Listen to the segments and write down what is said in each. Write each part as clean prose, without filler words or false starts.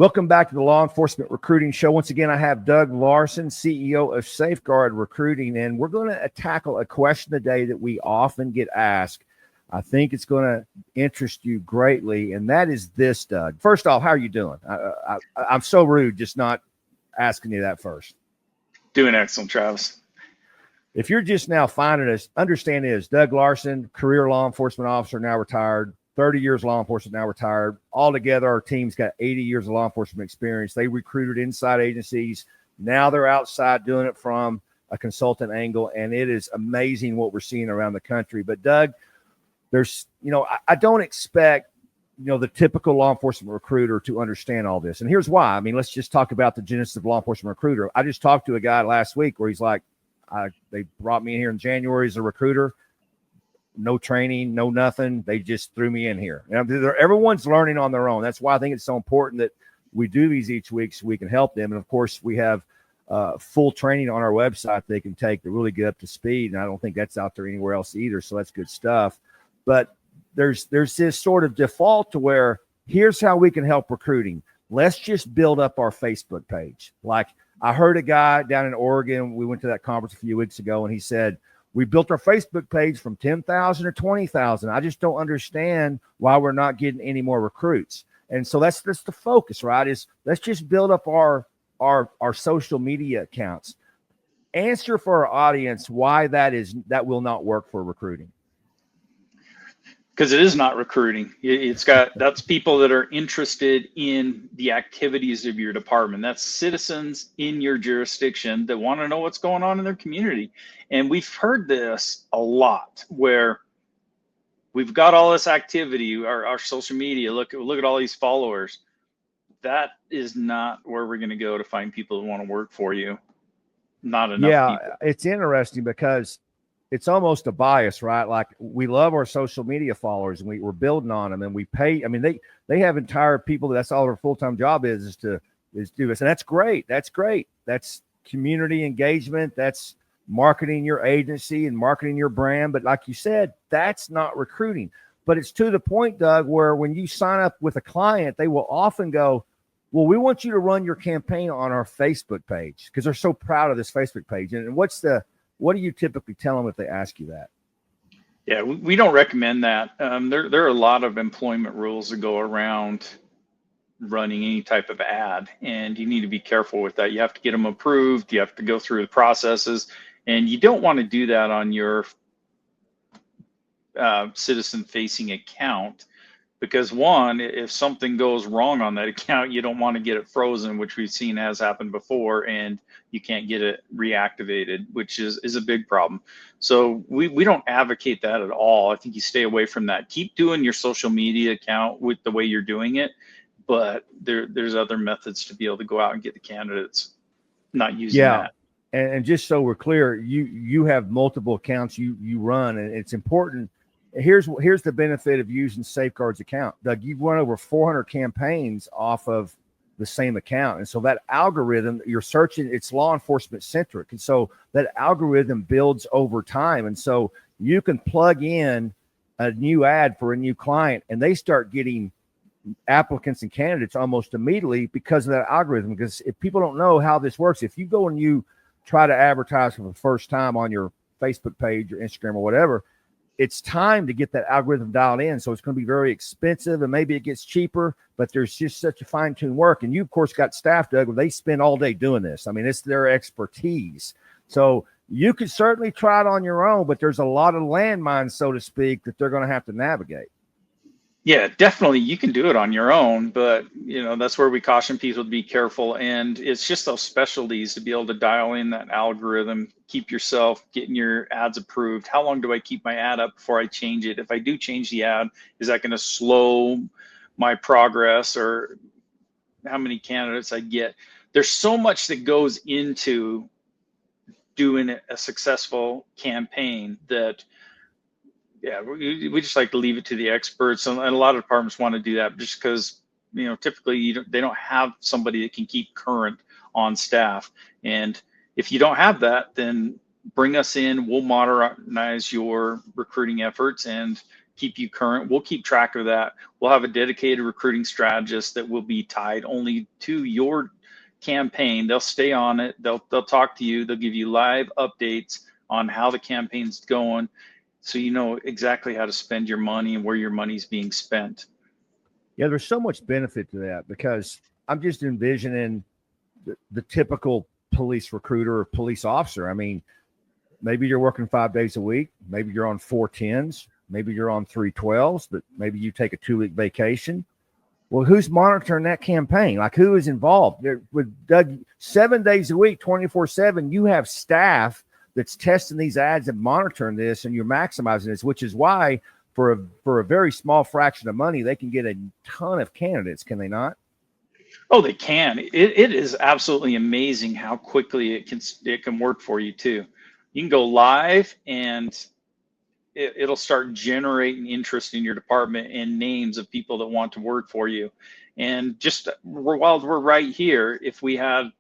Welcome back to the Law Enforcement Recruiting Show. Once again, I have Doug Larson, CEO of Safeguard Recruiting, and we're going to tackle a question today that we often get asked. I think it's going to interest you greatly, and that is this, Doug. First off, how are you doing? I'm so rude just not asking you that first. Doing excellent, Travis. If you're just now finding us, understand this, Doug Larson, career law enforcement officer, now retired, 30 years law enforcement, now retired. Altogether, our team's got 80 years of law enforcement experience. They recruited inside agencies. Now they're outside doing it from a consultant angle, and it is amazing what we're seeing around the country. But, Doug, there's, I don't expect, the typical law enforcement recruiter to understand all this. And here's why. I mean, let's just talk about the genesis of law enforcement recruiter. I just talked to a guy last week where he's like, they brought me in here in January as a recruiter. No training, no nothing. They just threw me in here. Everyone's learning on their own. That's why I think it's so important that we do these each week so we can help them. And, of course, we have full training on our website they can take to really get up to speed. And I don't think that's out there anywhere else either. So that's good stuff. But there's this sort of default to where here's how we can help recruiting. Let's just build up our Facebook page. Like I heard a guy down in Oregon. We went to that conference a few weeks ago, and he said, we built our Facebook page from 10,000 to 20,000. I just don't understand why we're not getting any more recruits. And so that's the focus, right? Is let's just build up our social media accounts. Answer for our audience why that will not work for recruiting. Because it is not recruiting. That's people that are interested in the activities of your department. That's citizens in your jurisdiction that want to know what's going on in their community. And we've heard this a lot where we've got all this activity, our social media, look at all these followers. That is not where we're going to go to find people who want to work for you. Not enough people. It's interesting because it's almost a bias, right? Like we love our social media followers and we're building on them and we pay. I mean, they have entire people that's all their full-time job is do this. And that's great. That's great. That's community engagement. That's marketing your agency and marketing your brand. But like you said, that's not recruiting. But it's to the point, Doug, where when you sign up with a client, they will often go, well, we want you to run your campaign on our Facebook page because they're so proud of this Facebook page. And what do you typically tell them if they ask you that? Yeah, we don't recommend that. There are a lot of employment rules that go around running any type of ad, and you need to be careful with that. You have to get them approved. You have to go through the processes, and you don't want to do that on your citizen-facing account because, one, if something goes wrong on that account, you don't want to get it frozen, which we've seen has happened before, and you can't get it reactivated, which is a big problem. So we don't advocate that at all. I think you stay away from that. Keep doing your social media account with the way you're doing it, but there's other methods to be able to go out and get the candidates, not using that. And just so we're clear, you have multiple accounts you run, and it's important. Here's the benefit of using Safeguard's account. Doug, you've run over 400 campaigns off of the same account. And so that algorithm, you're searching, it's law enforcement centric. And so that algorithm builds over time. And so you can plug in a new ad for a new client and they start getting applicants and candidates almost immediately because of that algorithm. Because if people don't know how this works, if you go and you try to advertise for the first time on your Facebook page or Instagram or whatever, it's time to get that algorithm dialed in. So it's going to be very expensive and maybe it gets cheaper, but there's just such a fine-tuned work. And you, of course, got staff, Doug, where they spend all day doing this. I mean, it's their expertise. So you could certainly try it on your own, but there's a lot of landmines, so to speak, that they're going to have to navigate. Yeah, definitely. You can do it on your own, but that's where we caution people to be careful. And it's just those specialties to be able to dial in that algorithm, keep yourself getting your ads approved. How long do I keep my ad up before I change it? If I do change the ad, is that going to slow my progress or how many candidates I get? There's so much that goes into doing a successful campaign that we just like to leave it to the experts, and a lot of departments want to do that just because typically they don't have somebody that can keep current on staff. And if you don't have that, then bring us in. We'll modernize your recruiting efforts and keep you current. We'll keep track of that. We'll have a dedicated recruiting strategist that will be tied only to your campaign. They'll stay on it. They'll talk to you. They'll give you live updates on how the campaign's going, so you know exactly how to spend your money and where your money's being spent. Yeah, there's so much benefit to that, because I'm just envisioning the typical police recruiter or police officer. I mean, maybe you're working 5 days a week. Maybe you're on 410s. Maybe you're on 312s, but maybe you take a 2-week vacation. Well, who's monitoring that campaign? Like, who is involved? With Doug, 7 days a week, 24/7, you have staff that's testing these ads and monitoring this, and you're maximizing this, which is why for a very small fraction of money, they can get a ton of candidates, can they not? Oh, they can. It is absolutely amazing how quickly it can work for you too. You can go live and it'll start generating interest in your department and names of people that want to work for you. And just while we're right here, if we had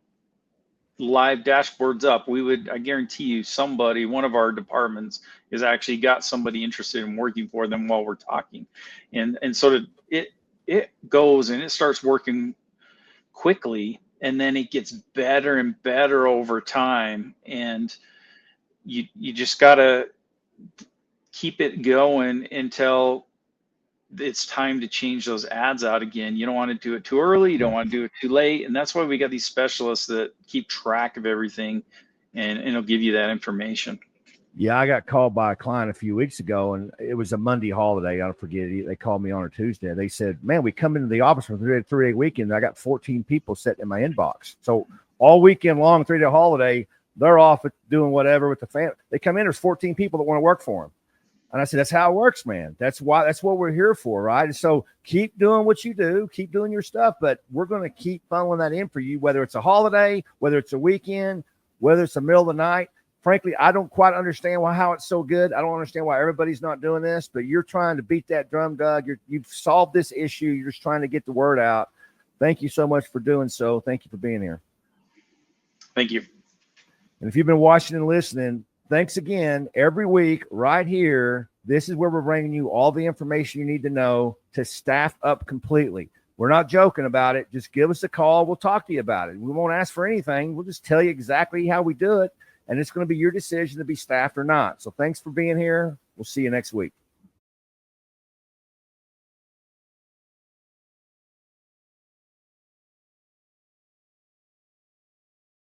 live dashboards up, I guarantee you somebody, one of our departments has actually got somebody interested in working for them while we're talking. And so it goes and it starts working quickly, and then it gets better and better over time. And you just gotta keep it going until it's time to change those ads out again. You don't want to do it too early. You don't want to do it too late. And that's why we got these specialists that keep track of everything, and it'll give you that information. Yeah, I got called by a client a few weeks ago, and it was a Monday holiday. I don't forget it. They called me on a Tuesday. They said, man, we come into the office for a 3-day weekend. I got 14 people sitting in my inbox. So all weekend long, 3-day holiday, they're off doing whatever with the family. They come in, there's 14 people that want to work for them. And I said, that's how it works, man. That's what we're here for, right? And so keep doing what you do, keep doing your stuff, but we're going to keep funneling that in for you, whether it's a holiday, whether it's a weekend, whether it's the middle of the night. Frankly, I don't quite understand how it's so good. I don't understand why everybody's not doing this, but you're trying to beat that drum, Doug. You've solved this issue. You're just trying to get the word out. Thank you so much for doing so. Thank you for being here. Thank you. And if you've been watching and listening, thanks again. Every week right here, this is where we're bringing you all the information you need to know to staff up completely. We're not joking about it. Just give us a call. We'll talk to you about it. We won't ask for anything. We'll just tell you exactly how we do it. And it's going to be your decision to be staffed or not. So thanks for being here. We'll see you next week.